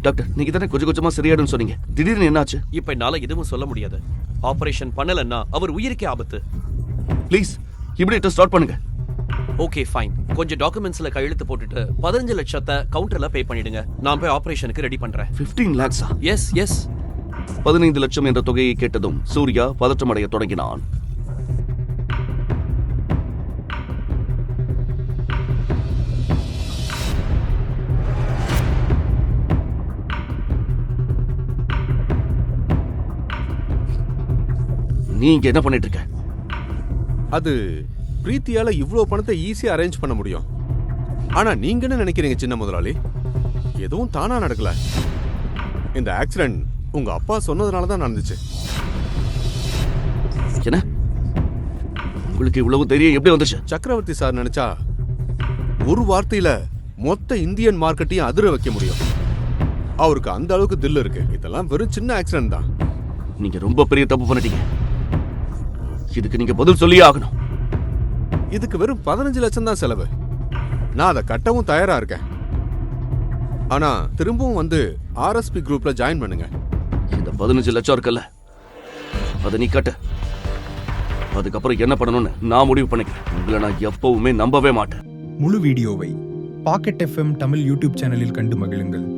Doctor, நீங்க தானே கொஞ்சம் கொஞ்சமா சரியாடுன்னு சொன்னீங்க. திடீர்னு என்னாச்சு? இப்ப என்னால எதுவும் சொல்ல முடியாது. ஆபரேஷன் பண்ணலன்னா அவர் உயிருக்கே ஆபத்து. ப்ளீஸ் இமிடியேட்டா ஸ்டார்ட் பண்ணுங்க. Okay fine. கொஞ்சம் டாக்குமெண்ட்ஸ்ல கையெழுத்து போட்டுட்டு 15 லட்சத்தை கவுண்டர்ல பே பண்ணிடுங்க. நான் போய் ஆபரேஷனுக்கு ரெடி பண்றேன். 15 lakhs? S S. 15 லட்சம் என்ற தொகையை கேட்டதும் சூர்யா பதற்றமடைய தொடங்கினான். நீங்க என்ன பண்ணிட்டு இருக்க? அது பிரீத்தியால இவ்வளவு பணத்தை ஈஸியா அரேஞ்ச் பண்ண முடியும். ஆனா நீங்க என்ன நினைக்கிறீங்க சின்ன முதலாளி? எதுவும் தானா நடக்கல. இந்த ஆக்சிடென்ட் உங்க அப்பா சொன்னதுனால தான் நடந்துச்சு. என்ன? உங்களுக்கு இவ்வளவு தைரியம் எப்படி வந்துச்சு? சக்கரவர்த்தி சார் நினைச்சா ஒரு வார்த்தையில மொத்த இந்தியன் மார்க்கெட்டையும் அதிர வைக்க முடியும். அவருக்கு அந்த அளவுக்கு தில் இருக்கு. இதெல்லாம் வெறும் சின்ன ஆக்சிடென்ட் தான். நீங்க ரொம்ப பெரிய தப்பு பண்ணிட்டீங்க. இதுக்கு நீங்க பதில் சொல்லியே ஆகணும். இதுக்கு வெறும் 15 லட்சம் தான் செலவு. நான் அதை கட்டவும் தயாரா இருக்கேன். ஆனா திரும்பவும் வந்து ஆர்எஸ்பி குரூப்ல ஜாயின் பண்ணுங்க. இந்த 15 லட்சம் இருக்குல்ல, அதை நீ கட்டு. அதுக்கப்புறம் என்ன பண்ணணும்னு நான் முடிவு பண்ணிக்கிறேன். உங்களை நான் எப்பவுமே நம்பவே மாட்டேன். முழு வீடியோவை பாக்கெட் FM தமிழ் யூடியூப் சேனலில் கண்டு மகிழுங்கள்.